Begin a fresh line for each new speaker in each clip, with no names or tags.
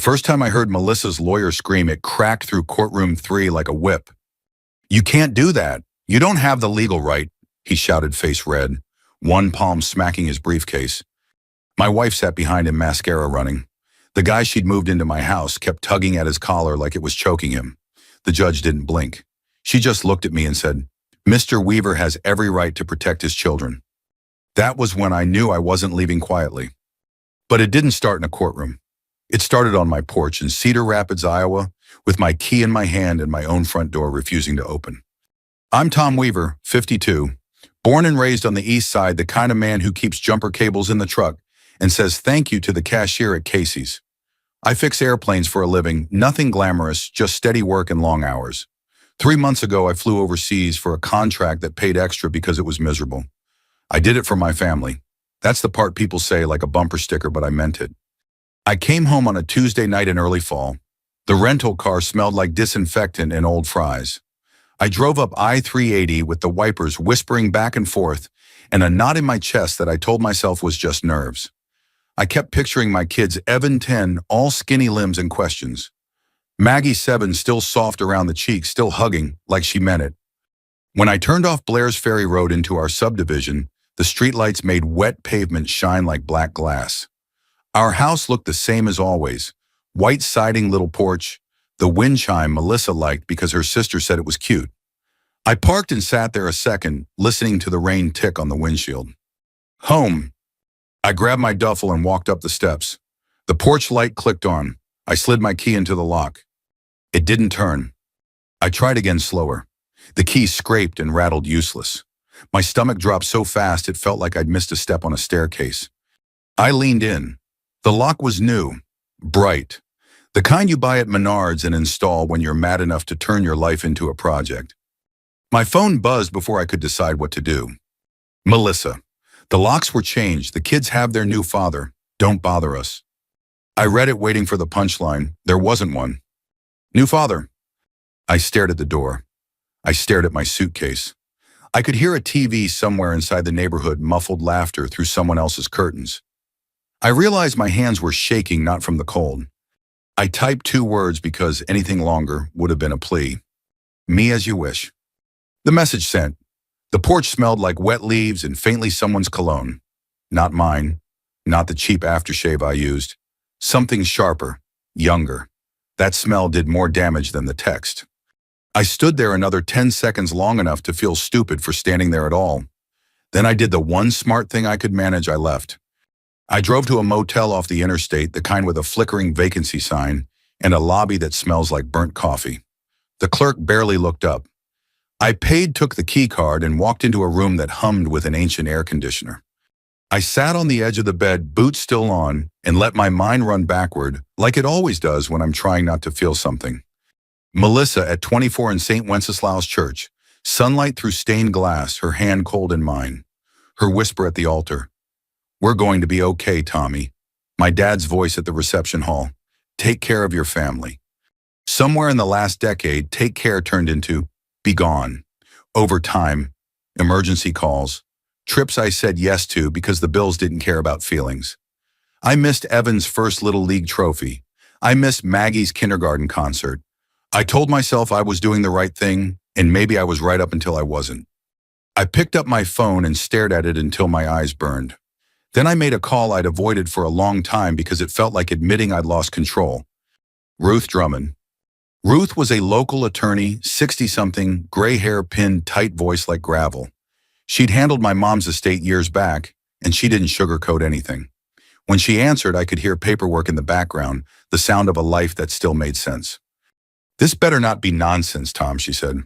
first time I heard Melissa's lawyer scream, it cracked through courtroom 3 like a whip. "You can't do that. You don't have the legal right," he shouted, face red, one palm smacking his briefcase. My wife sat behind him, mascara running. The guy she'd moved into my house kept tugging at his collar like it was choking him. The judge didn't blink. She just looked at me and said, "Mr. Weaver has every right to protect his children." That was when I knew I wasn't leaving quietly. But it didn't start in a courtroom. It started on my porch in Cedar Rapids, Iowa, with my key in my hand and my own front door refusing to open. I'm Tom Weaver, 52, born and raised on the east side, the kind of man who keeps jumper cables in the truck and says thank you to the cashier at Casey's. I fix airplanes for a living, nothing glamorous, just steady work and long hours. 3 months ago, I flew overseas for a contract that paid extra because it was miserable. I did it for my family. That's the part people say like a bumper sticker, but I meant it. I came home on a Tuesday night in early fall. The rental car smelled like disinfectant and old fries. I drove up I-380 with the wipers whispering back and forth and a knot in my chest that I told myself was just nerves. I kept picturing my kids, Evan 10, all skinny limbs and questions. Maggie 7, still soft around the cheeks, still hugging like she meant it. When I turned off Blair's Ferry Road into our subdivision, the streetlights made wet pavement shine like black glass. Our house looked the same as always. White siding, little porch, the wind chime Melissa liked because her sister said it was cute. I parked and sat there a second, listening to the rain tick on the windshield. Home. I grabbed my duffel and walked up the steps. The porch light clicked on. I slid my key into the lock. It didn't turn. I tried again slower. The key scraped and rattled, useless. My stomach dropped so fast it felt like I'd missed a step on a staircase. I leaned in. The lock was new, bright. The kind you buy at Menards and install when you're mad enough to turn your life into a project. My phone buzzed before I could decide what to do. Melissa. The locks were changed. The kids have their new father. Don't bother us. I read it, waiting for the punchline. There wasn't one. New father. I stared at the door. I stared at my suitcase. I could hear a TV somewhere inside the neighborhood, muffled laughter through someone else's curtains. I realized my hands were shaking, not from the cold. I typed 2 words because anything longer would have been a plea. Me as you wish. The message sent. The porch smelled like wet leaves and faintly someone's cologne. Not mine. Not the cheap aftershave I used. Something sharper, younger. That smell did more damage than the text. I stood there another 10 seconds, long enough to feel stupid for standing there at all. Then I did the one smart thing I could manage. I left. I drove to a motel off the interstate, the kind with a flickering vacancy sign and a lobby that smells like burnt coffee. The clerk barely looked up. I paid, took the key card, and walked into a room that hummed with an ancient air conditioner. I sat on the edge of the bed, boots still on, and let my mind run backward, like it always does when I'm trying not to feel something. Melissa at 24 in St. Wenceslaus Church, sunlight through stained glass, her hand cold in mine. Her whisper at the altar. "We're going to be okay, Tommy." My dad's voice at the reception hall. "Take care of your family." Somewhere in the last decade, take care turned into be gone. Over time, emergency calls, trips I said yes to because the bills didn't care about feelings. I missed Evan's first Little League trophy. I missed Maggie's kindergarten concert. I told myself I was doing the right thing, and maybe I was right up until I wasn't. I picked up my phone and stared at it until my eyes burned. Then I made a call I'd avoided for a long time because it felt like admitting I'd lost control. Ruth Drummond. Ruth was a local attorney, 60-something, gray hair pinned, tight voice like gravel. She'd handled my mom's estate years back, and she didn't sugarcoat anything. When she answered, I could hear paperwork in the background, the sound of a life that still made sense. "This better not be nonsense, Tom," she said.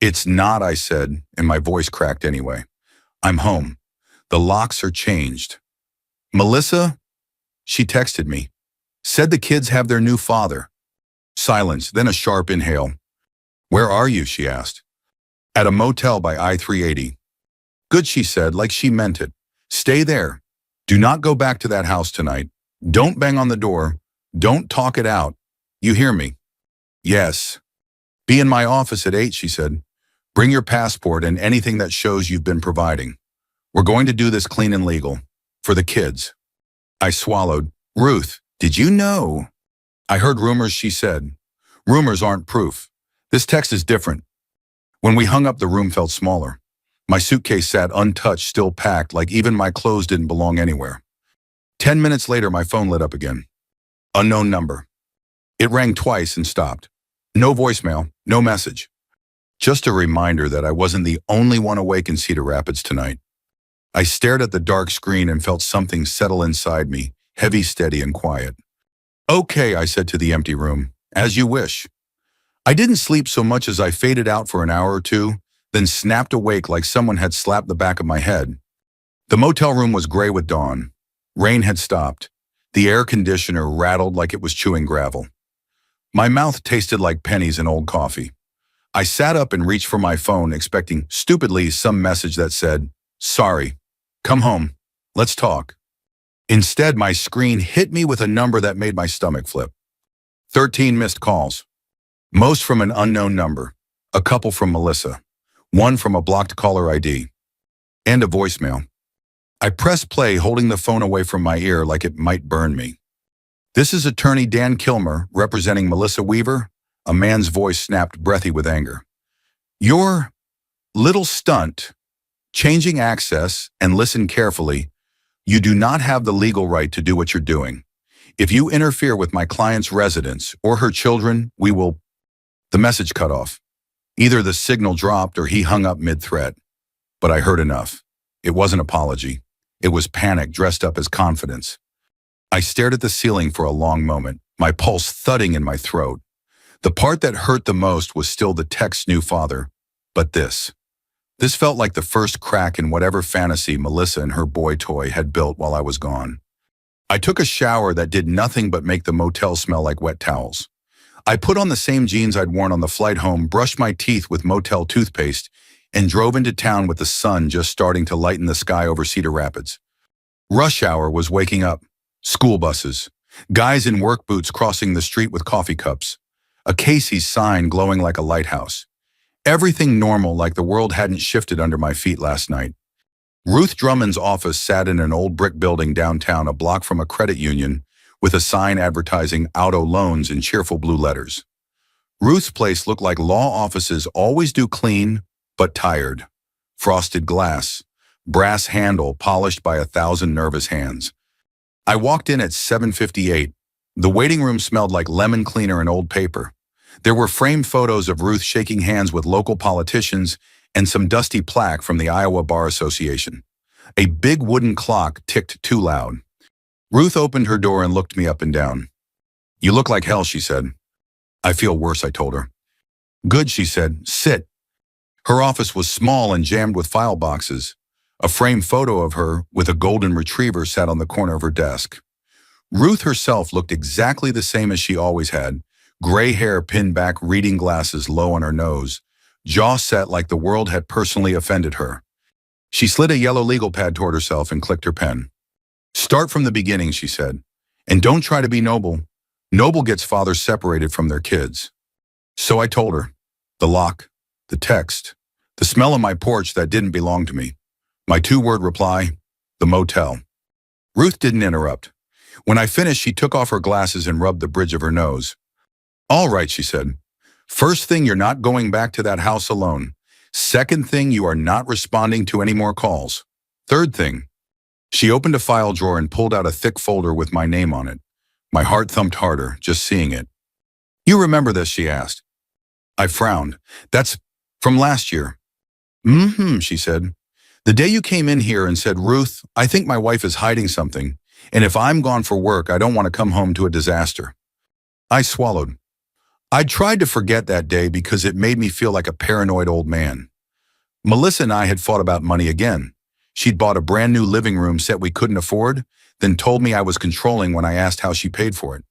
"It's not," I said, and my voice cracked anyway. "I'm home. The locks are changed. Melissa," she texted me, "said the kids have their new father." Silence, then a sharp inhale. "Where are you?" she asked. "At a motel by I-380. "Good," she said, like she meant it. "Stay there. Do not go back to that house tonight. Don't bang on the door. Don't talk it out. You hear me?" "Yes." "Be in my office at 8, she said. "Bring your passport and anything that shows you've been providing. We're going to do this clean and legal. For the kids." I swallowed. "Ruth, did you know?" I heard rumors, she said. Rumors aren't proof. This text is different. When we hung up, the room felt smaller. My suitcase sat untouched, still packed, like even my clothes didn't belong anywhere. 10 minutes later, my phone lit up again. Unknown number. It rang twice and stopped. No voicemail, no message. Just a reminder that I wasn't the only one awake in Cedar Rapids tonight. I stared at the dark screen and felt something settle inside me, heavy, steady, and quiet. Okay, I said to the empty room, as you wish. I didn't sleep so much as I faded out for an hour or two, then snapped awake like someone had slapped the back of my head. The motel room was gray with dawn. Rain had stopped. The air conditioner rattled like it was chewing gravel. My mouth tasted like pennies in old coffee. I sat up and reached for my phone, expecting, stupidly, some message that said, "Sorry, come home, let's talk." Instead, my screen hit me with a number that made my stomach flip. 13 missed calls. Most from an unknown number, a couple from Melissa, one from a blocked caller ID, and a voicemail. I pressed play, holding the phone away from my ear like it might burn me. "This is attorney Dan Kilmer, representing Melissa Weaver." A man's voice snapped, breathy with anger. "Your little stunt, changing access, and listen carefully, you do not have the legal right to do what you're doing. If you interfere with my client's residence or her children, we will..." The message cut off. Either the signal dropped or he hung up mid-threat. But I heard enough. It wasn't apology. It was panic dressed up as confidence. I stared at the ceiling for a long moment, my pulse thudding in my throat. The part that hurt the most was still the text's new father. But this felt like the first crack in whatever fantasy Melissa and her boy toy had built while I was gone. I took a shower that did nothing but make the motel smell like wet towels. I put on the same jeans I'd worn on the flight home, brushed my teeth with motel toothpaste, and drove into town with the sun just starting to lighten the sky over Cedar Rapids. Rush hour was waking up. School buses. Guys in work boots crossing the street with coffee cups. A Casey's sign glowing like a lighthouse. Everything normal, like the world hadn't shifted under my feet last night. Ruth Drummond's office sat in an old brick building downtown, a block from a credit union, with a sign advertising auto loans in cheerful blue letters. Ruth's place looked like law offices always do, clean but tired. Frosted glass, brass handle polished by 1,000 nervous hands. I walked in at 7:58. The waiting room smelled like lemon cleaner and old paper. There were framed photos of Ruth shaking hands with local politicians and some dusty plaque from the Iowa Bar Association. A big wooden clock ticked too loud. Ruth opened her door and looked me up and down. "You look like hell," she said. "I feel worse," I told her. "Good," she said. "Sit." Her office was small and jammed with file boxes. A framed photo of her with a golden retriever sat on the corner of her desk. Ruth herself looked exactly the same as she always had. Gray hair pinned back, reading glasses low on her nose, jaw set like the world had personally offended her. She slid a yellow legal pad toward herself and clicked her pen. "Start from the beginning," she said. "And don't try to be noble. Noble gets fathers separated from their kids." So I told her. The lock, the text, the smell of my porch that didn't belong to me. My 2-word reply, the motel. Ruth didn't interrupt. When I finished, she took off her glasses and rubbed the bridge of her nose. "All right," she said. "First thing, you're not going back to that house alone. Second thing, you are not responding to any more calls. Third thing." She opened a file drawer and pulled out a thick folder with my name on it. My heart thumped harder, just seeing it. "You remember this?" she asked. I frowned. "That's from last year." "Mm-hmm," she said. "The day you came in here and said, 'Ruth, I think my wife is hiding something, and if I'm gone for work, I don't want to come home to a disaster.'" I swallowed. I'd tried to forget that day because it made me feel like a paranoid old man. Melissa and I had fought about money again. She'd bought a brand new living room set we couldn't afford, then told me I was controlling when I asked how she paid for it.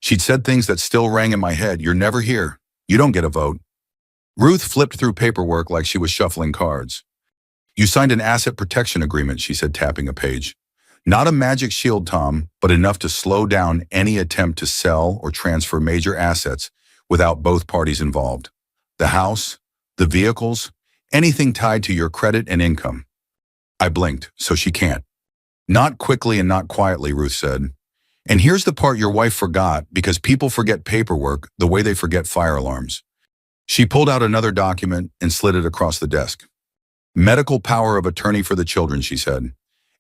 She'd said things that still rang in my head. "You're never here. You don't get a vote." Ruth flipped through paperwork like she was shuffling cards. "You signed an asset protection agreement," she said, tapping a page. "Not a magic shield, Tom, but enough to slow down any attempt to sell or transfer major assets without both parties involved. The house, the vehicles, anything tied to your credit and income." I blinked. "So she can't." "Not quickly and not quietly," Ruth said. And here's the part your wife forgot, because people forget paperwork the way they forget fire alarms. She pulled out another document and slid it across the desk. Medical power of attorney for the children, she said.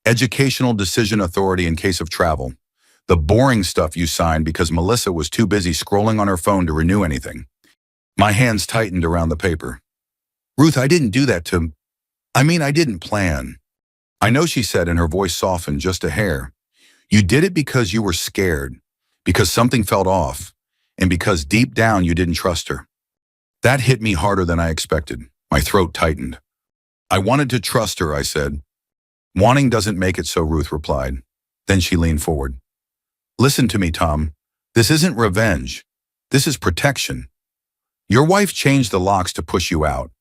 Educational decision authority in case of travel. The boring stuff you signed because Melissa was too busy scrolling on her phone to renew anything. My hands tightened around the paper. Ruth, I didn't do that I didn't plan. I know, she said, and her voice softened just a hair. You did it because you were scared, because something felt off, and because deep down you didn't trust her. That hit me harder than I expected. My throat tightened. I wanted to trust her, I said. Wanting doesn't make it so, Ruth replied. Then she leaned forward. Listen to me, Tom. This isn't revenge. This is protection. Your wife changed the locks to push you out.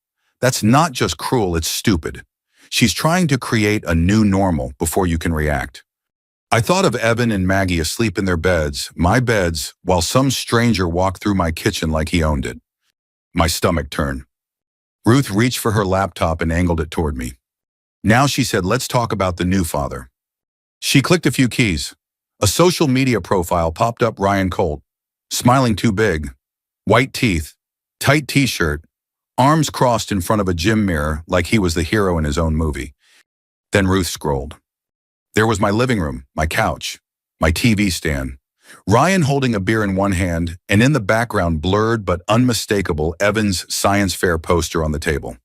That's not just cruel, it's stupid. She's trying to create a new normal before you can react. I thought of Evan and Maggie asleep in their beds, my beds, while some stranger walked through my kitchen like he owned it. My stomach turned. Ruth reached for her laptop and angled it toward me. Now, she said, let's talk about the new father. She clicked a few keys. A social media profile popped up. Ryan Colt, smiling too big, white teeth, tight t-shirt, arms crossed in front of a gym mirror like he was the hero in his own movie. Then Ruth scrolled. There was my living room, my couch, my TV stand, Ryan holding a beer in one hand, and in the background, blurred but unmistakable, Evan's science fair poster on the table.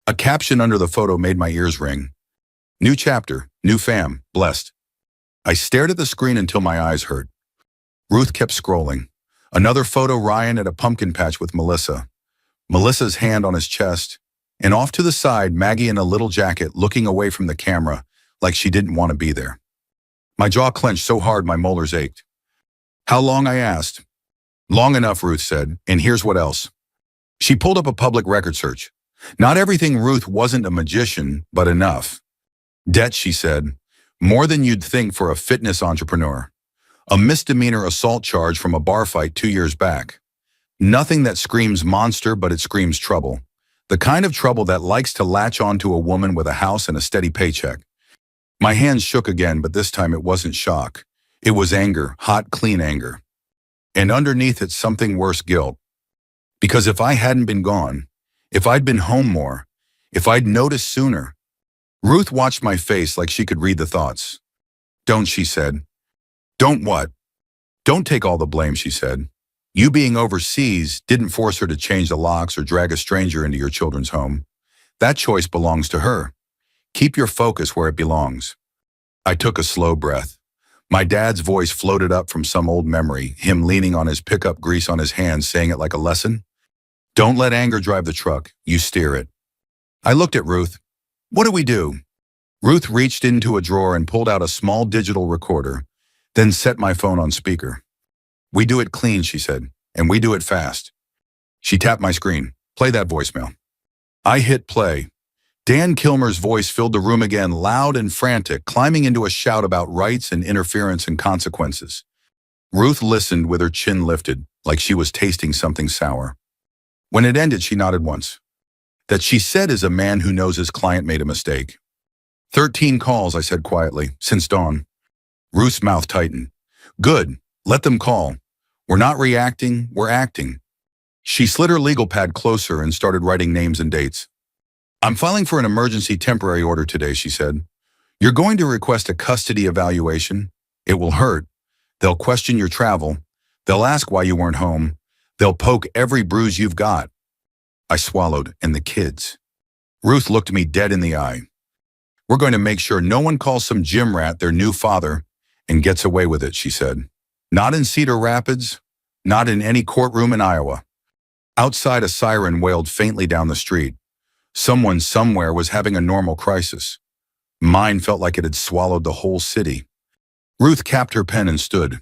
A caption under the photo made my ears ring. New chapter, new fam, blessed. I stared at the screen until my eyes hurt. Ruth kept scrolling. Another photo, Ryan at a pumpkin patch with Melissa. Melissa's hand on his chest, and off to the side, Maggie in a little jacket looking away from the camera like she didn't want to be there. My jaw clenched so hard my molars ached. How long, I asked. Long enough, Ruth said, and here's what else. She pulled up a public record search. Not everything, Ruth wasn't a magician, but enough. Debt, she said, more than you'd think for a fitness entrepreneur. A misdemeanor assault charge from a bar fight 2 years back. Nothing that screams monster, but it screams trouble. The kind of trouble that likes to latch onto a woman with a house and a steady paycheck. My hands shook again, but this time it wasn't shock. It was anger, hot, clean anger. And underneath it, something worse, guilt. Because if I hadn't been gone, if I'd been home more, if I'd noticed sooner. Ruth watched my face like she could read the thoughts. Don't, she said. Don't what? Don't take all the blame, she said. You being overseas didn't force her to change the locks or drag a stranger into your children's home. That choice belongs to her. Keep your focus where it belongs. I took a slow breath. My dad's voice floated up from some old memory, him leaning on his pickup, grease on his hands, saying it like a lesson. Don't let anger drive the truck, you steer it. I looked at Ruth. What do we do? Ruth reached into a drawer and pulled out a small digital recorder, then set my phone on speaker. We do it clean, she said, and we do it fast. She tapped my screen. Play that voicemail. I hit play. Dan Kilmer's voice filled the room again, loud and frantic, climbing into a shout about rights and interference and consequences. Ruth listened with her chin lifted, like she was tasting something sour. When it ended, she nodded once. That, she said, is a man who knows his client made a mistake. 13 calls, I said quietly, since dawn. Ruth's mouth tightened. Good, let them call. We're not reacting, we're acting. She slid her legal pad closer and started writing names and dates. I'm filing for an emergency temporary order today, she said. You're going to request a custody evaluation. It will hurt. They'll question your travel. They'll ask why you weren't home. They'll poke every bruise you've got. I swallowed. And the kids. Ruth looked me dead in the eye. We're going to make sure no one calls some gym rat their new father and gets away with it, she said. Not in Cedar Rapids, not in any courtroom in Iowa. Outside, a siren wailed faintly down the street. Someone somewhere was having a normal crisis. Mine felt like it had swallowed the whole city. Ruth capped her pen and stood.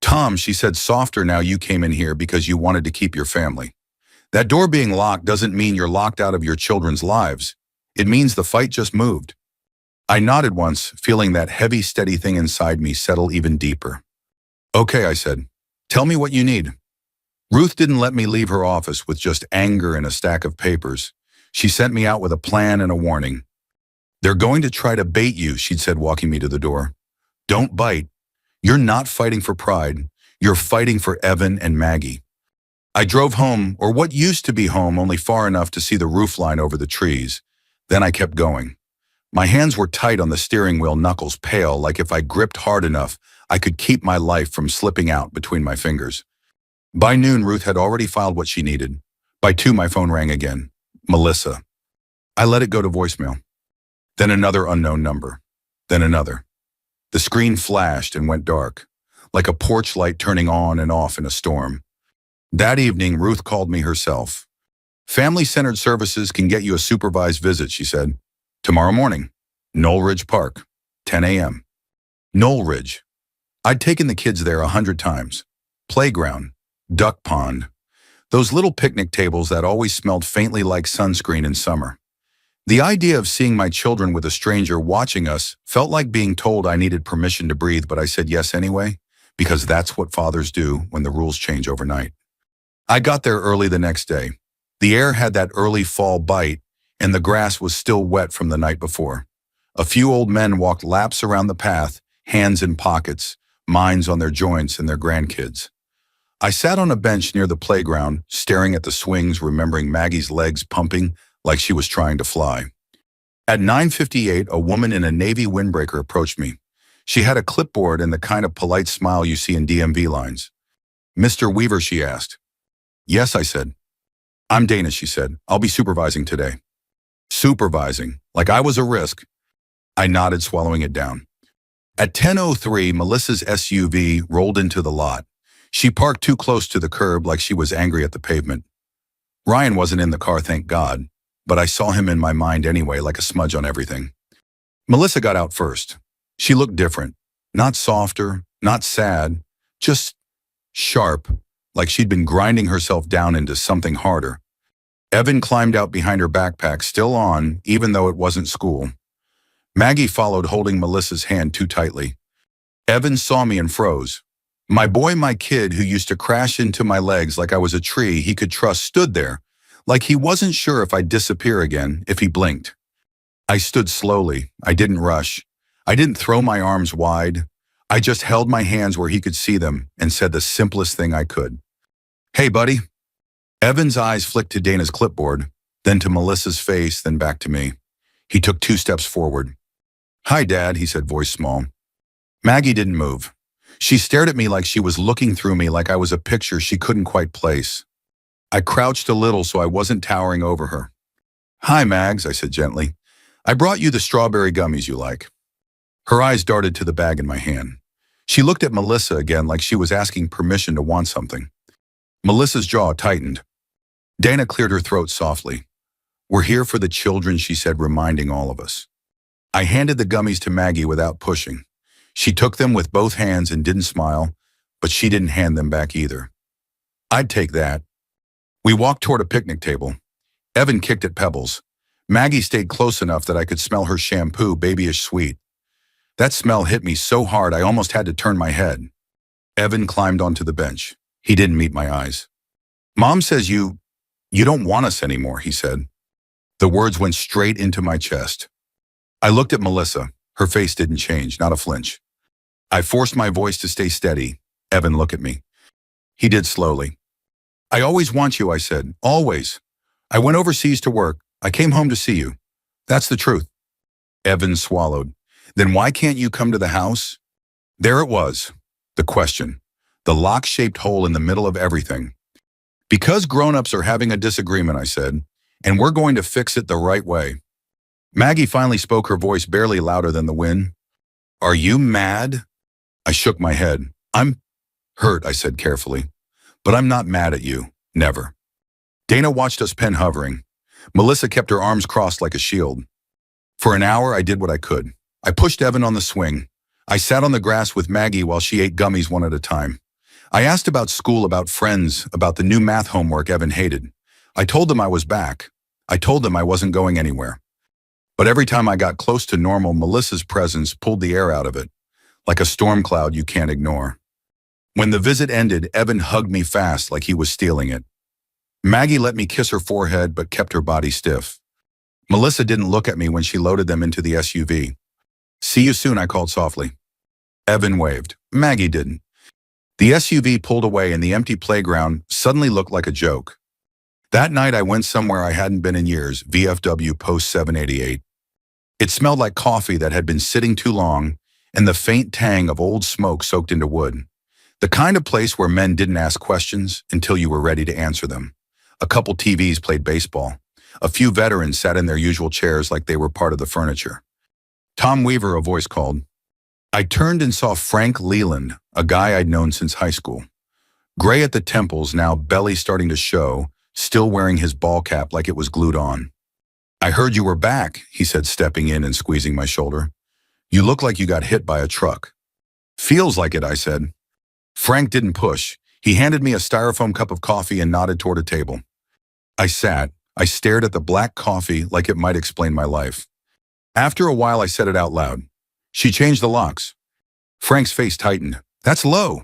Tom, she said softer, now you came in here because you wanted to keep your family. That door being locked doesn't mean you're locked out of your children's lives. It means the fight just moved. I nodded once, feeling that heavy, steady thing inside me settle even deeper. Okay, I said. Tell me what you need. Ruth didn't let me leave her office with just anger and a stack of papers. She sent me out with a plan and a warning. They're going to try to bait you, she'd said, walking me to the door. Don't bite. You're not fighting for pride. You're fighting for Evan and Maggie. I drove home, or what used to be home, only far enough to see the roofline over the trees. Then I kept going. My hands were tight on the steering wheel, knuckles pale, like if I gripped hard enough, I could keep my life from slipping out between my fingers. By noon, Ruth had already filed what she needed. By 2, my phone rang again. Melissa. I let it go to voicemail. Then another unknown number. Then another. The screen flashed and went dark, like a porch light turning on and off in a storm. That evening, Ruth called me herself. Family-centered services can get you a supervised visit, she said. Tomorrow morning, Knoll Ridge Park, 10 a.m. Knoll Ridge. I'd taken the kids there 100 times. Playground, duck pond, those little picnic tables that always smelled faintly like sunscreen in summer. The idea of seeing my children with a stranger watching us felt like being told I needed permission to breathe, but I said yes anyway, because that's what fathers do when the rules change overnight. I got there early the next day. The air had that early fall bite, and the grass was still wet from the night before. A few old men walked laps around the path, hands in pockets, minds on their joints and their grandkids. I sat on a bench near the playground, staring at the swings, remembering Maggie's legs pumping like she was trying to fly. At 9:58, a woman in a navy windbreaker approached me. She had a clipboard and the kind of polite smile you see in DMV lines. Mr. Weaver, she asked. Yes, I said. I'm Dana, she said. I'll be supervising today. Supervising, like I was a risk. I nodded, swallowing it down. At 10:03, Melissa's SUV rolled into the lot. She parked too close to the curb, like she was angry at the pavement. Ryan wasn't in the car, thank God, but I saw him in my mind anyway, like a smudge on everything. Melissa got out first. She looked different. Not softer, not sad, just sharp, like she'd been grinding herself down into something harder. Evan climbed out behind her backpack, still on, even though it wasn't school. Maggie followed, holding Melissa's hand too tightly. Evan saw me and froze. My boy, my kid, who used to crash into my legs like I was a tree he could trust, stood there, like he wasn't sure if I'd disappear again if he blinked. I stood slowly. I didn't rush. I didn't throw my arms wide. I just held my hands where he could see them and said the simplest thing I could. Hey, buddy. Evan's eyes flicked to Dana's clipboard, then to Melissa's face, then back to me. He took 2 steps forward. Hi, Dad, he said, voice small. Maggie didn't move. She stared at me like she was looking through me, like I was a picture she couldn't quite place. I crouched a little so I wasn't towering over her. Hi, Mags, I said gently. I brought you the strawberry gummies you like. Her eyes darted to the bag in my hand. She looked at Melissa again like she was asking permission to want something. Melissa's jaw tightened. Dana cleared her throat softly. We're here for the children, she said, reminding all of us. I handed the gummies to Maggie without pushing. She took them with both hands and didn't smile, but she didn't hand them back either. I'd take that. We walked toward a picnic table. Evan kicked at pebbles. Maggie stayed close enough that I could smell her shampoo, babyish sweet. That smell hit me so hard I almost had to turn my head. Evan climbed onto the bench. He didn't meet my eyes. Mom says you don't want us anymore, he said. The words went straight into my chest. I looked at Melissa. Her face didn't change, not a flinch. I forced my voice to stay steady. Evan, look at me. He did slowly. I always want you, I said. Always. I went overseas to work. I came home to see you. That's the truth. Evan swallowed. Then why can't you come to the house? There it was. The question. The lock-shaped hole in the middle of everything. Because grown-ups are having a disagreement, I said, and we're going to fix it the right way. Maggie finally spoke, her voice barely louder than the wind. Are you mad? I shook my head. I'm hurt, I said carefully. But I'm not mad at you. Never. Dana watched us, pen hovering. Melissa kept her arms crossed like a shield. For an hour, I did what I could. I pushed Evan on the swing. I sat on the grass with Maggie while she ate gummies one at a time. I asked about school, about friends, about the new math homework Evan hated. I told them I was back. I told them I wasn't going anywhere. But every time I got close to normal, Melissa's presence pulled the air out of it, like a storm cloud you can't ignore. When the visit ended, Evan hugged me fast like he was stealing it. Maggie let me kiss her forehead but kept her body stiff. Melissa didn't look at me when she loaded them into the SUV. See you soon, I called softly. Evan waved. Maggie didn't. The SUV pulled away and the empty playground suddenly looked like a joke. That night I went somewhere I hadn't been in years, VFW Post 788. It smelled like coffee that had been sitting too long and the faint tang of old smoke soaked into wood. The kind of place where men didn't ask questions until you were ready to answer them. A couple TVs played baseball. A few veterans sat in their usual chairs like they were part of the furniture. Tom Weaver, a voice called. I turned and saw Frank Leland, a guy I'd known since high school. Gray at the temples, now belly starting to show, still wearing his ball cap like it was glued on. I heard you were back, he said, stepping in and squeezing my shoulder. You look like you got hit by a truck. Feels like it, I said. Frank didn't push. He handed me a styrofoam cup of coffee and nodded toward a table. I sat. I stared at the black coffee like it might explain my life. After a while, I said it out loud. She changed the locks. Frank's face tightened. That's low.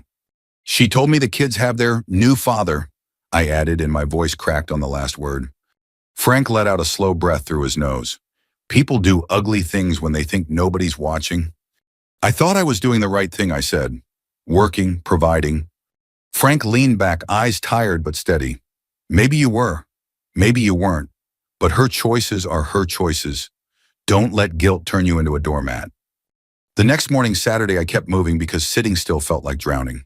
She told me the kids have their new father, I added, and my voice cracked on the last word. Frank let out a slow breath through his nose. People do ugly things when they think nobody's watching. I thought I was doing the right thing, I said. Working, providing. Frank leaned back, eyes tired but steady. Maybe you were. Maybe you weren't. But her choices are her choices. Don't let guilt turn you into a doormat. The next morning, Saturday, I kept moving because sitting still felt like drowning.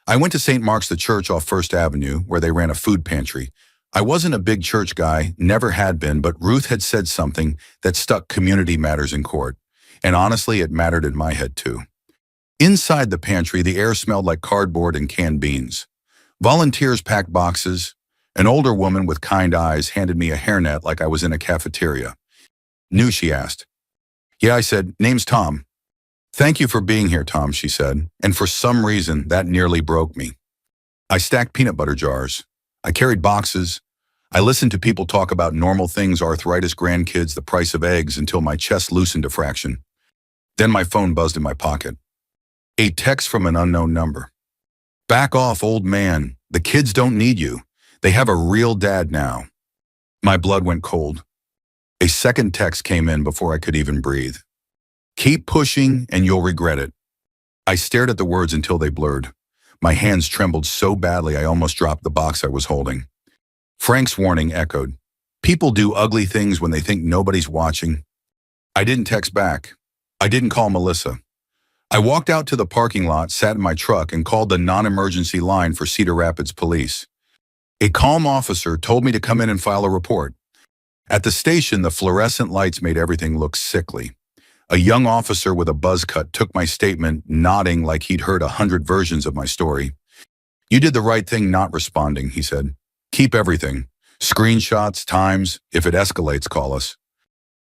I went to St. Mark's the church off First Avenue, where they ran a food pantry. I wasn't a big church guy, never had been, but Ruth had said something that stuck community matters in court. And honestly, it mattered in my head too. Inside the pantry, the air smelled like cardboard and canned beans. Volunteers packed boxes. An older woman with kind eyes handed me a hairnet like I was in a cafeteria. New, she asked. Yeah, I said, name's Tom. Thank you for being here, Tom, she said, and for some reason, that nearly broke me. I stacked peanut butter jars. I carried boxes. I listened to people talk about normal things, arthritis, grandkids, the price of eggs, until my chest loosened a fraction. Then my phone buzzed in my pocket. A text from an unknown number. Back off, old man. The kids don't need you. They have a real dad now. My blood went cold. A second text came in before I could even breathe. Keep pushing and you'll regret it. I stared at the words until they blurred. My hands trembled so badly I almost dropped the box I was holding. Frank's warning echoed. People do ugly things when they think nobody's watching. I didn't text back. I didn't call Melissa. I walked out to the parking lot, sat in my truck, and called the non-emergency line for Cedar Rapids Police. A calm officer told me to come in and file a report. At the station, the fluorescent lights made everything look sickly. A young officer with a buzz cut took my statement, nodding like he'd heard 100 versions of my story. You did the right thing not responding, he said. Keep everything. Screenshots, times. If it escalates, call us.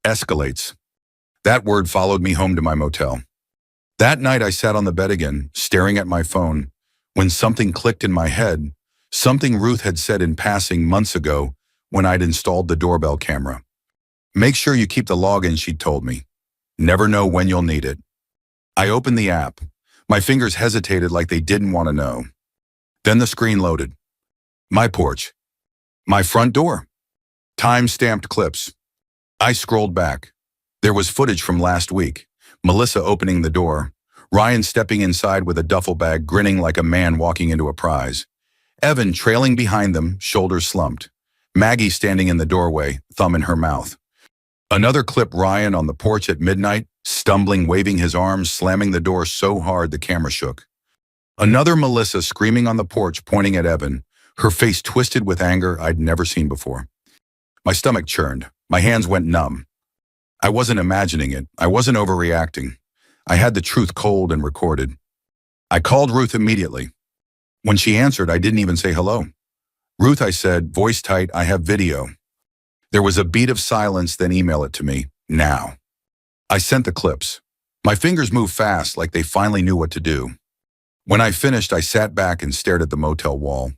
Escalates. That word followed me home to my motel. That night I sat on the bed again, staring at my phone, when something clicked in my head, something Ruth had said in passing months ago when I'd installed the doorbell camera. Make sure you keep the login, she'd told me. Never know when you'll need it. I opened the app. My fingers hesitated like they didn't want to know. Then the screen loaded. My porch. My front door. Time-stamped clips. I scrolled back. There was footage from last week. Melissa opening the door. Ryan stepping inside with a duffel bag, grinning like a man walking into a prize. Evan trailing behind them, shoulders slumped. Maggie standing in the doorway, thumb in her mouth. Another clip, Ryan on the porch at midnight, stumbling, waving his arms, slamming the door so hard the camera shook. Another Melissa screaming on the porch, pointing at Evan, her face twisted with anger I'd never seen before. My stomach churned. My hands went numb. I wasn't imagining it. I wasn't overreacting. I had the truth cold and recorded. I called Ruth immediately. When she answered, I didn't even say hello. Ruth, I said, voice tight, I have video. There was a beat of silence, then email it to me, now. I sent the clips. My fingers moved fast, like they finally knew what to do. When I finished, I sat back and stared at the motel wall.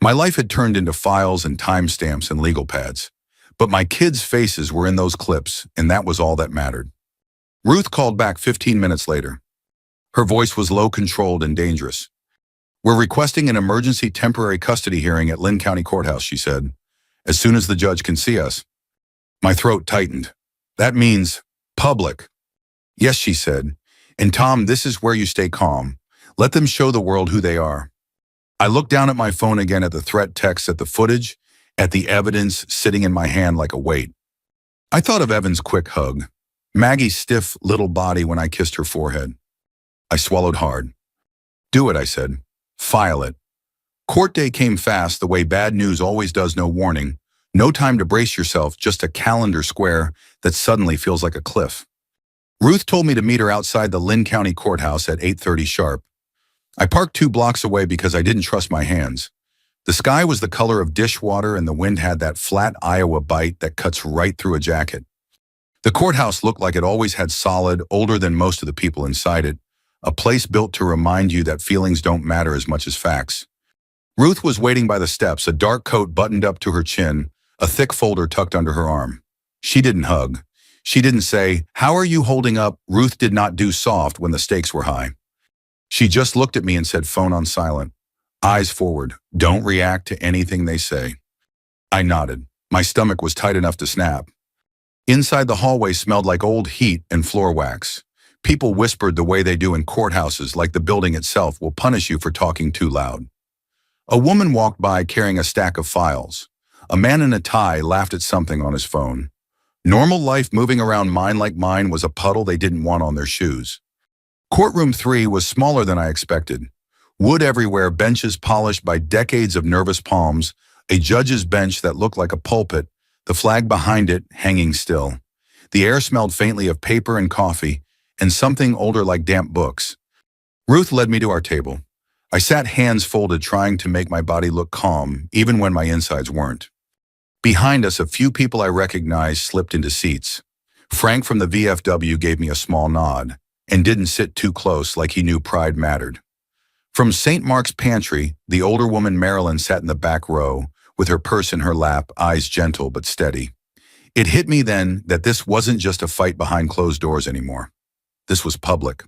My life had turned into files and timestamps and legal pads. But my kids' faces were in those clips, and that was all that mattered. Ruth called back 15 minutes later. Her voice was low, controlled, and dangerous. We're requesting an emergency temporary custody hearing at Lynn County Courthouse, she said, as soon as the judge can see us. My throat tightened. That means public. Yes, she said, And Tom, this is where you stay calm. Let them show the world who they are. I looked down at my phone again at the threat text, at the footage, at the evidence sitting in my hand like a weight. I thought of Evan's quick hug, Maggie's stiff little body when I kissed her forehead. I swallowed hard. Do it, I said. File it. Court day came fast, the way bad news always does, no warning. No time to brace yourself, just a calendar square that suddenly feels like a cliff. Ruth told me to meet her outside the Lynn County Courthouse at 8:30 sharp. I parked 2 blocks away because I didn't trust my hands. The sky was the color of dishwater and the wind had that flat Iowa bite that cuts right through a jacket. The courthouse looked like it always had solid, older than most of the people inside it, a place built to remind you that feelings don't matter as much as facts. Ruth was waiting by the steps, a dark coat buttoned up to her chin, a thick folder tucked under her arm. She didn't hug. She didn't say, "How are you holding up?" Ruth did not do soft when the stakes were high. She just looked at me and said, phone on silent. Eyes forward. Don't react to anything they say. I nodded. My stomach was tight enough to snap. Inside the hallway smelled like old heat and floor wax. People whispered the way they do in courthouses, like the building itself will punish you for talking too loud. A woman walked by carrying a stack of files. A man in a tie laughed at something on his phone. Normal life moving around mine like mine was a puddle they didn't want on their shoes. Courtroom 3 was smaller than I expected. Wood everywhere, benches polished by decades of nervous palms, a judge's bench that looked like a pulpit, the flag behind it hanging still. The air smelled faintly of paper and coffee, and something older like damp books. Ruth led me to our table. I sat hands folded, trying to make my body look calm, even when my insides weren't. Behind us, a few people I recognized slipped into seats. Frank from the VFW gave me a small nod, and didn't sit too close like he knew pride mattered. From St. Mark's Pantry, the older woman Marilyn sat in the back row, with her purse in her lap, eyes gentle but steady. It hit me then that this wasn't just a fight behind closed doors anymore. This was public.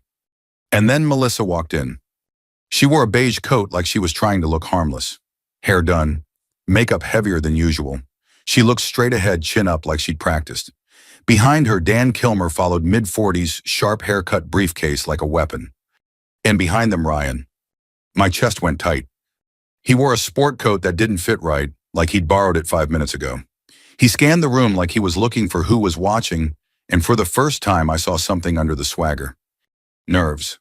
And then Melissa walked in. She wore a beige coat like she was trying to look harmless. Hair done, makeup heavier than usual. She looked straight ahead, chin up like she'd practiced. Behind her, Dan Kilmer followed, mid-40s, sharp haircut, briefcase like a weapon. And behind them, Ryan. My chest went tight. He wore a sport coat that didn't fit right, like he'd borrowed it 5 minutes ago. He scanned the room like he was looking for who was watching, and for the first time I saw something under the swagger. Nerves.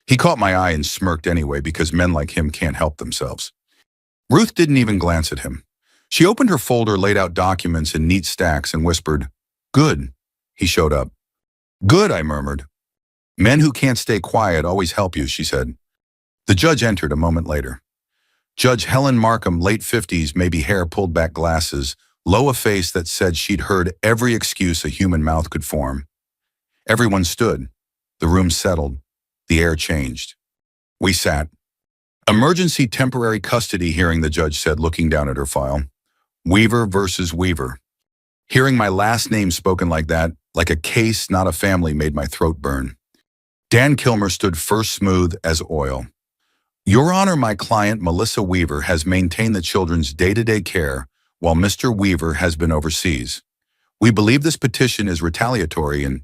He caught my eye and smirked anyway, because men like him can't help themselves. Ruth didn't even glance at him. She opened her folder, laid out documents in neat stacks, and whispered, "Good." He showed up. "Good," I murmured. "Men who can't stay quiet always help you," she said. The judge entered a moment later. Judge Helen Markham, late 50s, maybe hair pulled back, glasses, low, a face that said she'd heard every excuse a human mouth could form. Everyone stood. The room settled. The air changed. We sat. "Emergency temporary custody hearing," the judge said, looking down at her file. "Weaver versus Weaver." Hearing my last name spoken like that, like a case, not a family, made my throat burn. Dan Kilmer stood first, smooth as oil. "Your Honor, my client, Melissa Weaver, has maintained the children's day-to-day care while Mr. Weaver has been overseas. We believe this petition is retaliatory and—"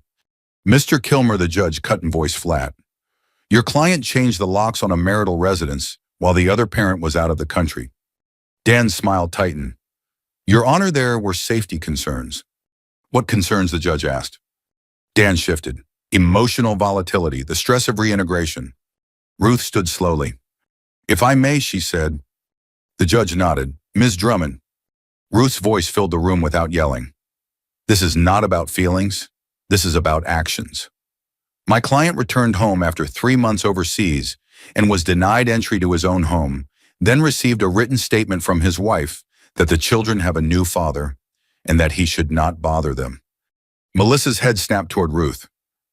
"Mr. Kilmer," the judge cut in voice flat. "Your client changed the locks on a marital residence while the other parent was out of the country." Dan's smile tightened. "Your Honor, there were safety concerns." "What concerns?" the judge asked. Dan shifted. "Emotional volatility, the stress of reintegration." Ruth stood slowly. "If I may," she said. The judge nodded. "Ms. Drummond." Ruth's voice filled the room without yelling. "This is not about feelings. This is about actions. My client returned home after 3 months overseas and was denied entry to his own home, then received a written statement from his wife that the children have a new father and that he should not bother them." Melissa's head snapped toward Ruth.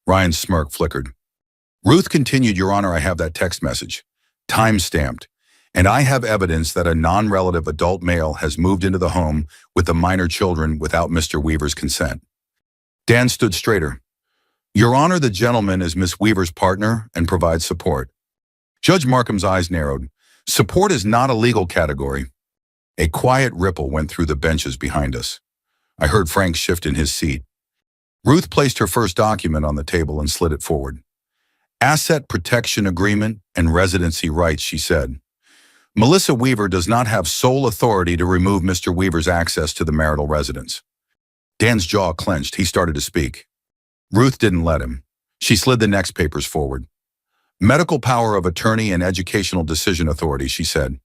Ryan's smirk flickered. Ruth continued, "Your Honor, I have that text message, time-stamped, and I have evidence that a non-relative adult male has moved into the home with the minor children without Mr. Weaver's consent." Dan stood straighter. "Your Honor, the gentleman is Miss Weaver's partner and provides support." Judge Markham's eyes narrowed. "Support is not a legal category." A quiet ripple went through the benches behind us. I heard Frank shift in his seat. Ruth placed her first document on the table and slid it forward. Asset protection agreement and residency rights, she said. Melissa Weaver does not have sole authority to remove Mr. Weaver's access to the marital residence. Dan's jaw clenched. He started to speak. Ruth didn't let him. She slid the next papers forward. Medical power of attorney and educational decision authority, she said.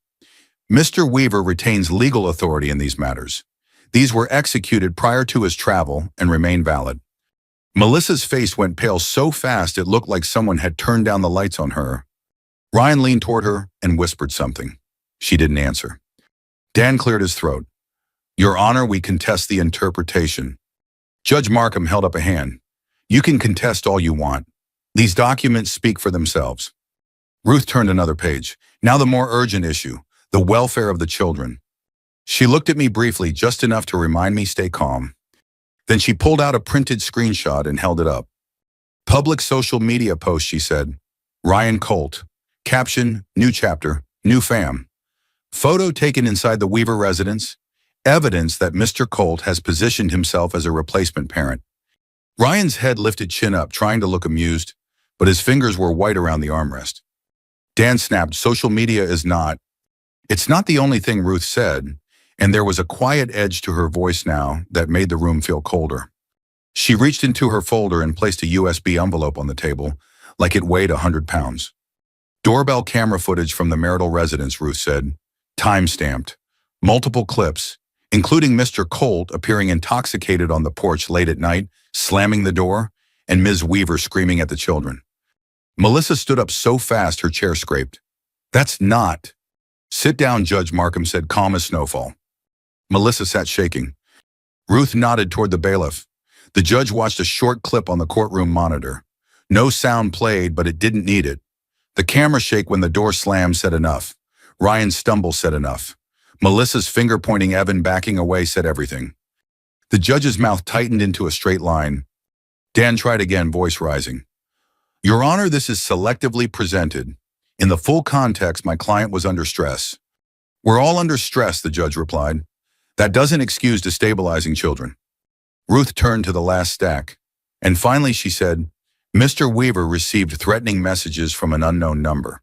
Mr. Weaver retains legal authority in these matters. These were executed prior to his travel and remain valid. Melissa's face went pale so fast it looked like someone had turned down the lights on her. Ryan leaned toward her and whispered something. She didn't answer. Dan cleared his throat. Your Honor, we contest the interpretation. Judge Markham held up a hand. You can contest all you want. These documents speak for themselves. Ruth turned another page. Now the more urgent issue, the welfare of the children. She looked at me briefly, just enough to remind me stay calm. Then she pulled out a printed screenshot and held it up. Public social media post, she said. Ryan Colt. Caption, new chapter, new fam. Photo taken inside the Weaver residence. Evidence that Mr. Colt has positioned himself as a replacement parent. Ryan's head lifted chin up, trying to look amused, but his fingers were white around the armrest. Dan snapped, social media is not. It's not the only thing Ruth said, and there was a quiet edge to her voice now that made the room feel colder. She reached into her folder and placed a USB envelope on the table, like it weighed 100 pounds. Doorbell camera footage from the marital residence, Ruth said. Time-stamped. Multiple clips, including Mr. Colt appearing intoxicated on the porch late at night, slamming the door, and Ms. Weaver screaming at the children. Melissa stood up so fast her chair scraped. That's not. Sit down, Judge Markham said, calm as snowfall. Melissa sat shaking. Ruth nodded toward the bailiff. The judge watched a short clip on the courtroom monitor. No sound played, but it didn't need it. The camera shake when the door slammed said enough. Ryan's stumble said enough. Melissa's finger pointing Evan backing away said everything. The judge's mouth tightened into a straight line. Dan tried again, voice rising. Your Honor, this is selectively presented. In the full context, my client was under stress. We're all under stress, the judge replied. That doesn't excuse destabilizing children. Ruth turned to the last stack. And finally she said, Mr. Weaver received threatening messages from an unknown number.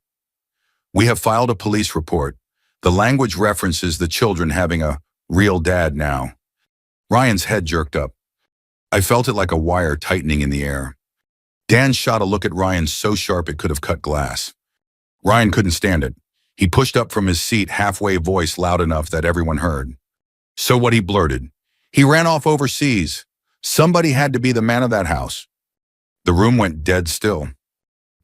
We have filed a police report. The language references the children having a real dad now. Ryan's head jerked up. I felt it like a wire tightening in the air. Dan shot a look at Ryan so sharp it could have cut glass. Ryan couldn't stand it. He pushed up from his seat, halfway, voice loud enough that everyone heard. So what, he blurted. He ran off overseas. Somebody had to be the man of that house. The room went dead still.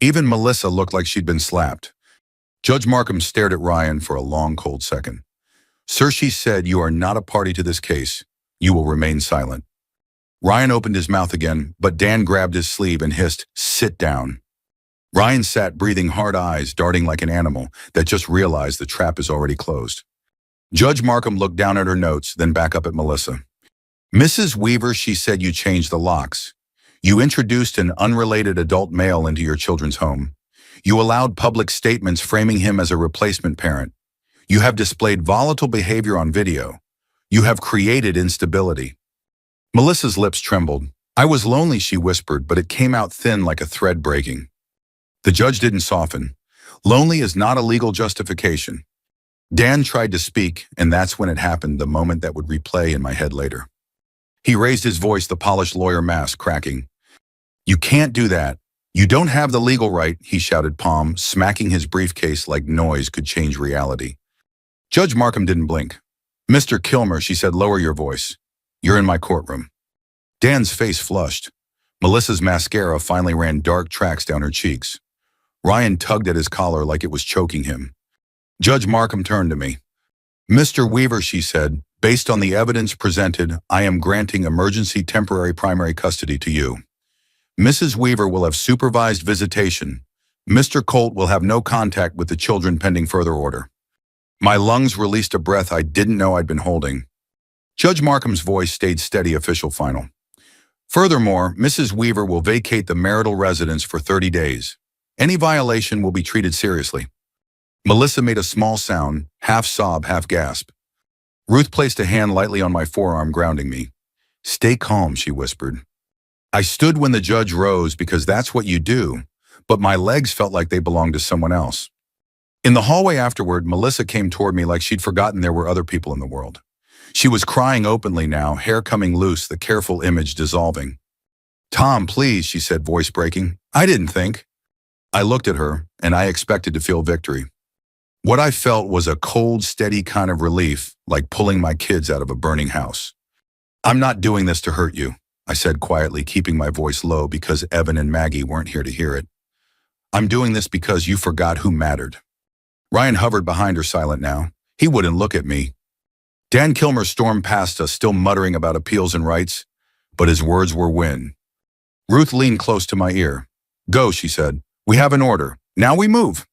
Even Melissa looked like she'd been slapped. Judge Markham stared at Ryan for a long, cold second. Sir, she said, you are not a party to this case. You will remain silent. Ryan opened his mouth again, but Dan grabbed his sleeve and hissed, sit down. Ryan sat, breathing hard, eyes darting like an animal that just realized the trap is already closed. Judge Markham looked down at her notes, then back up at Melissa. Mrs. Weaver, she said, you changed the locks. You introduced an unrelated adult male into your children's home. You allowed public statements framing him as a replacement parent. You have displayed volatile behavior on video. You have created instability. Melissa's lips trembled. I was lonely, she whispered, but it came out thin like a thread breaking. The judge didn't soften. Lonely is not a legal justification. Dan tried to speak, and that's when it happened, the moment that would replay in my head later. He raised his voice, the polished lawyer mask cracking. You can't do that. You don't have the legal right, he shouted, palm smacking his briefcase like noise could change reality. Judge Markham didn't blink. Mr. Kilmer, she said, lower your voice. You're in my courtroom. Dan's face flushed. Melissa's mascara finally ran dark tracks down her cheeks. Ryan tugged at his collar like it was choking him. Judge Markham turned to me. Mr. Weaver, she said, based on the evidence presented, I am granting emergency temporary primary custody to you. Mrs. Weaver will have supervised visitation. Mr. Colt will have no contact with the children pending further order. My lungs released a breath I didn't know I'd been holding. Judge Markham's voice stayed steady, official final. Furthermore, Mrs. Weaver will vacate the marital residence for 30 days. Any violation will be treated seriously. Melissa made a small sound, half sob, half gasp. Ruth placed a hand lightly on my forearm, grounding me. Stay calm, she whispered. I stood when the judge rose because that's what you do. but my legs felt like they belonged to someone else. In the hallway afterward, Melissa came toward me like she'd forgotten there were other people in the world. She was crying openly now, hair coming loose, the careful image dissolving. "Tom, please," she said, voice breaking. "I didn't think." I looked at her, and I expected to feel victory. What I felt was a cold, steady kind of relief, like pulling my kids out of a burning house. "I'm not doing this to hurt you," I said quietly, keeping my voice low because Evan and Maggie weren't here to hear it. "I'm doing this because you forgot who mattered." Ryan hovered behind her, silent now. He wouldn't look at me. Dan Kilmer stormed past us, still muttering about appeals and rights, but his words were wind. Ruth leaned close to my ear. "Go," she said. "We have an order. Now we move."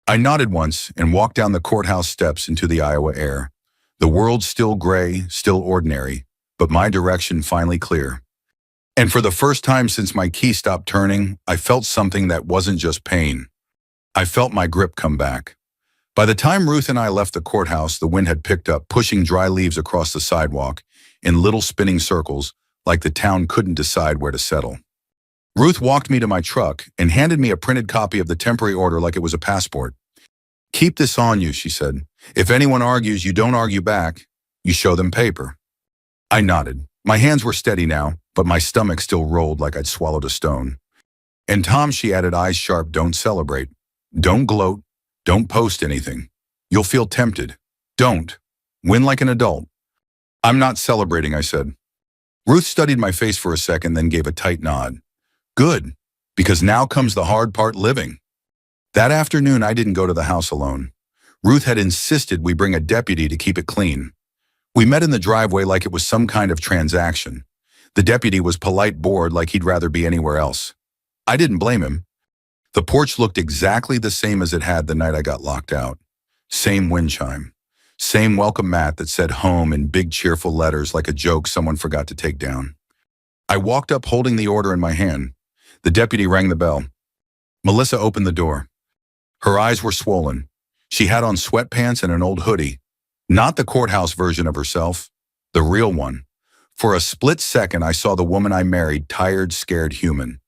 I nodded once and walked down the courthouse steps into the Iowa air. The world still gray, still ordinary, but my direction finally clear. And for the first time since my key stopped turning, I felt something that wasn't just pain. I felt my grip come back. By the time Ruth and I left the courthouse, the wind had picked up, pushing dry leaves across the sidewalk in little spinning circles, like the town couldn't decide where to settle. Ruth walked me to my truck and handed me a printed copy of the temporary order like it was a passport. "Keep this on you," she said. "If anyone argues, you don't argue back. You show them paper." I nodded. My hands were steady now, but my stomach still rolled like I'd swallowed a stone. "And Tom," she added, eyes sharp, "don't celebrate. Don't gloat. Don't post anything. You'll feel tempted. Don't. Win like an adult." "I'm not celebrating," I said. Ruth studied my face for a second, then gave a tight nod. "Good, because now comes the hard part, living." That afternoon, I didn't go to the house alone. Ruth had insisted we bring a deputy to keep it clean. We met in the driveway like it was some kind of transaction. The deputy was polite, bored, like he'd rather be anywhere else. I didn't blame him. The porch looked exactly the same as it had the night I got locked out. Same wind chime. Same welcome mat that said home in big cheerful letters like a joke someone forgot to take down. I walked up holding the order in my hand. The deputy rang the bell. Melissa opened the door. Her eyes were swollen. She had on sweatpants and an old hoodie. Not the courthouse version of herself, the real one. For a split second, I saw the woman I married, tired, scared, human.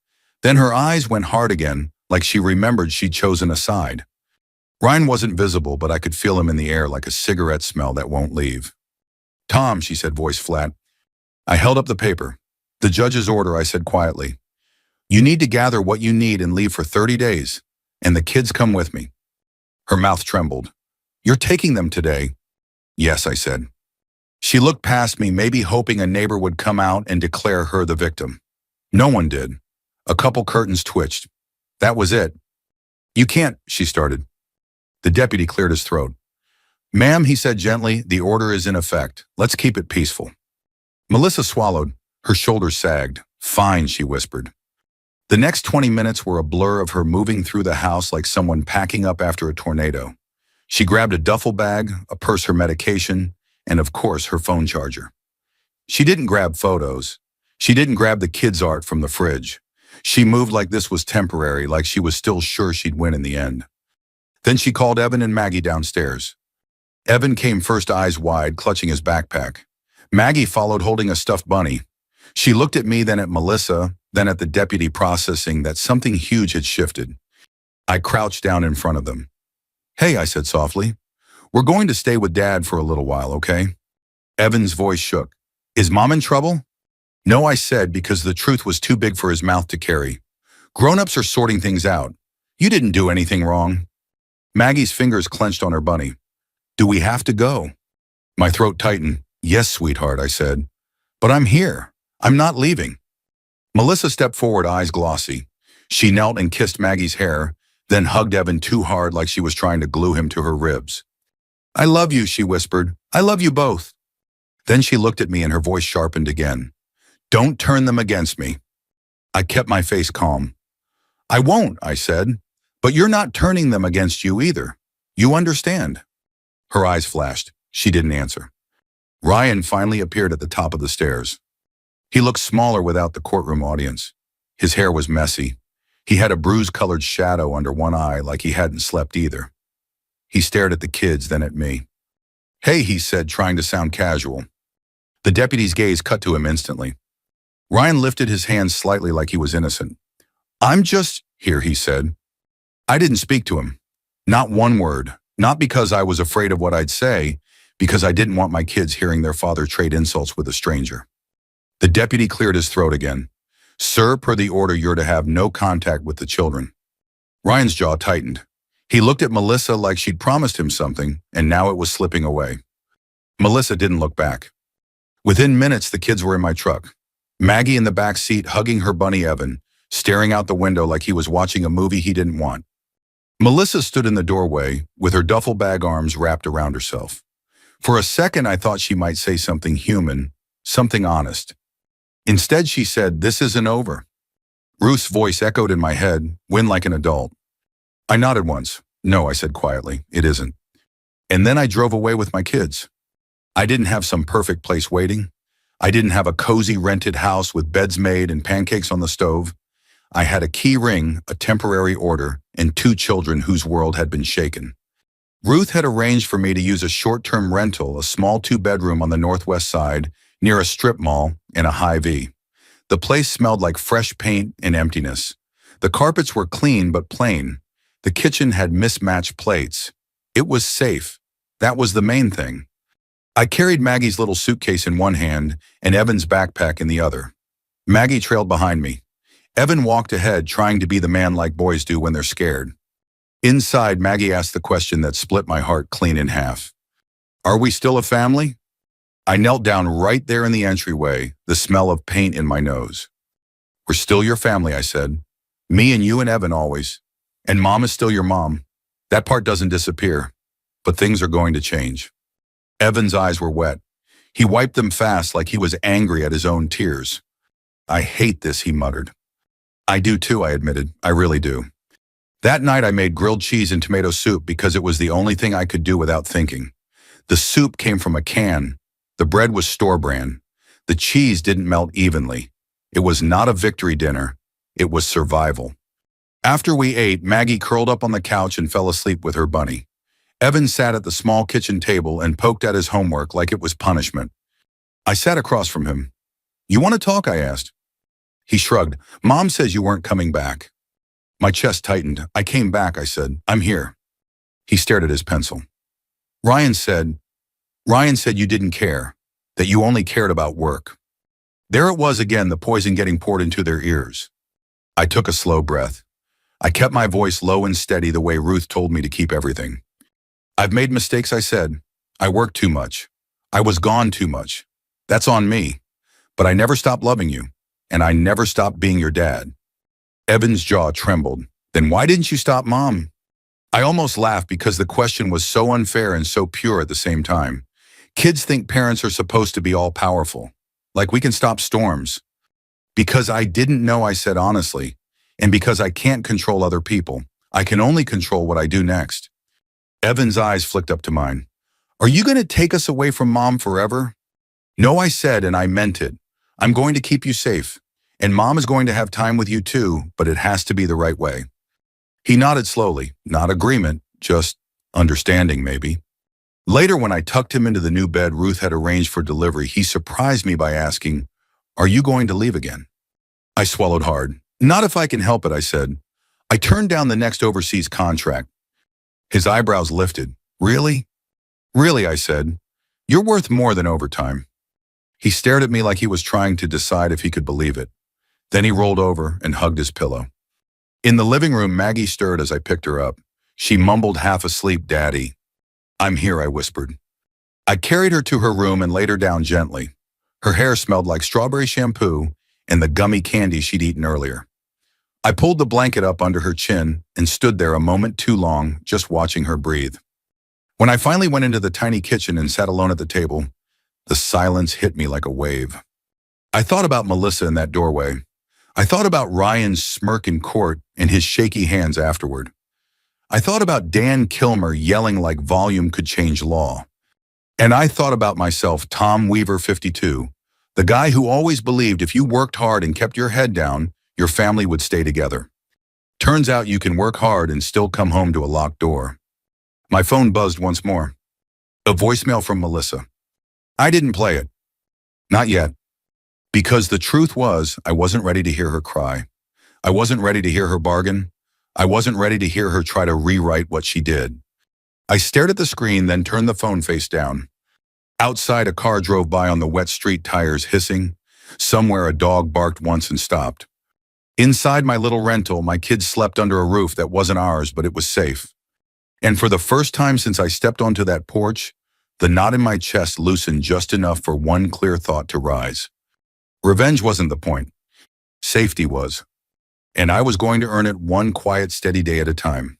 Then her eyes went hard again, like she remembered she'd chosen a side. Ryan wasn't visible, but I could feel him in the air like a cigarette smell that won't leave. "Tom," she said, voice flat. I held up the paper. "The judge's order," I said quietly. "You need to gather what you need and leave for 30 days, and the kids come with me." Her mouth trembled. "You're taking them today?" "Yes," I said. She looked past me, maybe hoping a neighbor would come out and declare her the victim. No one did. A couple curtains twitched. That was it. "You can't," she started. The deputy cleared his throat. "Ma'am," he said gently, "the order is in effect. Let's keep it peaceful." Melissa swallowed. Her shoulders sagged. "Fine," she whispered. The next 20 minutes were a blur of her moving through the house like someone packing up after a tornado. She grabbed a duffel bag, a purse, her medication, and of course her phone charger. She didn't grab photos. She didn't grab the kids' art from the fridge. She moved like this was temporary, like she was still sure she'd win in the end. Then she called Evan and Maggie downstairs. Evan came first, eyes wide, clutching his backpack. Maggie followed, holding a stuffed bunny. She looked at me, then at Melissa, then at the deputy, processing that something huge had shifted. I crouched down in front of them. "Hey," I said softly. "We're going to stay with Dad for a little while, okay?" Evan's voice shook. "Is Mom in trouble?" "No," I said, because the truth was too big for his mouth to carry. "Grown-ups are sorting things out. You didn't do anything wrong." Maggie's fingers clenched on her bunny. "Do we have to go?" My throat tightened. "Yes, sweetheart," I said. "But I'm here. I'm not leaving." Melissa stepped forward, eyes glossy. She knelt and kissed Maggie's hair, then hugged Evan too hard like she was trying to glue him to her ribs. "I love you," she whispered. "I love you both." Then she looked at me and her voice sharpened again. "Don't turn them against me." I kept my face calm. "I won't," I said. "But you're not turning them against you either. You understand." Her eyes flashed. She didn't answer. Ryan finally appeared at the top of the stairs. He looked smaller without the courtroom audience. His hair was messy. He had a bruise-colored shadow under one eye, like he hadn't slept either. He stared at the kids, then at me. "Hey," he said, trying to sound casual. The deputy's gaze cut to him instantly. Ryan lifted his hands slightly like he was innocent. Here, he said. I didn't speak to him. Not one word. Not because I was afraid of what I'd say, because I didn't want my kids hearing their father trade insults with a stranger. The deputy cleared his throat again. Sir, per the order, you're to have no contact with the children. Ryan's jaw tightened. He looked at Melissa like she'd promised him something, and now it was slipping away. Melissa didn't look back. Within minutes, the kids were in my truck. Maggie in the back seat hugging her bunny Evan, staring out the window like he was watching a movie he didn't want. Melissa stood in the doorway with her duffel bag arms wrapped around herself. For a second, I thought she might say something human, something honest. Instead, she said, "This isn't over." Ruth's voice echoed in my head, win like an adult. I nodded once. No, I said quietly, it isn't. And then I drove away with my kids. I didn't have some perfect place waiting. I didn't have a cozy rented house with beds made and pancakes on the stove. I had a key ring, a temporary order, and 2 children whose world had been shaken. Ruth had arranged for me to use a short-term rental, a small 2-bedroom on the northwest side, near a strip mall in a Hy-Vee. The place smelled like fresh paint and emptiness. The carpets were clean but plain. The kitchen had mismatched plates. It was safe. That was the main thing. I carried Maggie's little suitcase in one hand and Evan's backpack in the other. Maggie trailed behind me. Evan walked ahead, trying to be the man like boys do when they're scared. Inside, Maggie asked the question that split my heart clean in half. Are we still a family? I knelt down right there in the entryway, the smell of paint in my nose. We're still your family, I said. Me and you and Evan always. And Mom is still your mom. That part doesn't disappear. But things are going to change. Evan's eyes were wet. He wiped them fast like he was angry at his own tears. I hate this, he muttered. I do too, I admitted. I really do. That night I made grilled cheese and tomato soup because it was the only thing I could do without thinking. The soup came from a can. The bread was store brand. The cheese didn't melt evenly. It was not a victory dinner. It was survival. After we ate, Maggie curled up on the couch and fell asleep with her bunny. Evan sat at the small kitchen table and poked at his homework like it was punishment. I sat across from him. You want to talk? I asked. He shrugged. Mom says you weren't coming back. My chest tightened. I came back, I said. I'm here. He stared at his pencil. Ryan said you didn't care, that you only cared about work. There it was again, the poison getting poured into their ears. I took a slow breath. I kept my voice low and steady the way Ruth told me to keep everything. I've made mistakes, I said. I worked too much. I was gone too much. That's on me. But I never stopped loving you, and I never stopped being your dad. Evan's jaw trembled. Then why didn't you stop Mom? I almost laughed because the question was so unfair and so pure at the same time. Kids think parents are supposed to be all-powerful, like we can stop storms. Because I didn't know, I said honestly, and because I can't control other people, I can only control what I do next. Evan's eyes flicked up to mine. Are you going to take us away from Mom forever? No, I said, and I meant it. I'm going to keep you safe, and Mom is going to have time with you too, but it has to be the right way. He nodded slowly, not agreement, just understanding maybe. Later, when I tucked him into the new bed Ruth had arranged for delivery, he surprised me by asking, Are you going to leave again? I swallowed hard. Not if I can help it, I said. I turned down the next overseas contract. His eyebrows lifted. Really? Really, I said. You're worth more than overtime. He stared at me like he was trying to decide if he could believe it. Then he rolled over and hugged his pillow. In the living room, Maggie stirred as I picked her up. She mumbled half asleep, Daddy. I'm here, I whispered. I carried her to her room and laid her down gently. Her hair smelled like strawberry shampoo and the gummy candy she'd eaten earlier. I pulled the blanket up under her chin and stood there a moment too long, just watching her breathe. When I finally went into the tiny kitchen and sat alone at the table, the silence hit me like a wave. I thought about Melissa in that doorway. I thought about Ryan's smirk in court and his shaky hands afterward. I thought about Dan Kilmer yelling like volume could change law. And I thought about myself, Tom Weaver, 52, the guy who always believed if you worked hard and kept your head down, your family would stay together. Turns out you can work hard and still come home to a locked door. My phone buzzed once more. A voicemail from Melissa. I didn't play it. Not yet. Because the truth was, I wasn't ready to hear her cry. I wasn't ready to hear her bargain. I wasn't ready to hear her try to rewrite what she did. I stared at the screen, then turned the phone face down. Outside, a car drove by on the wet street, tires hissing. Somewhere, a dog barked once and stopped. Inside my little rental, my kids slept under a roof that wasn't ours, but it was safe. And for the first time since I stepped onto that porch, the knot in my chest loosened just enough for one clear thought to rise. Revenge wasn't the point. Safety was. And I was going to earn it one quiet, steady day at a time.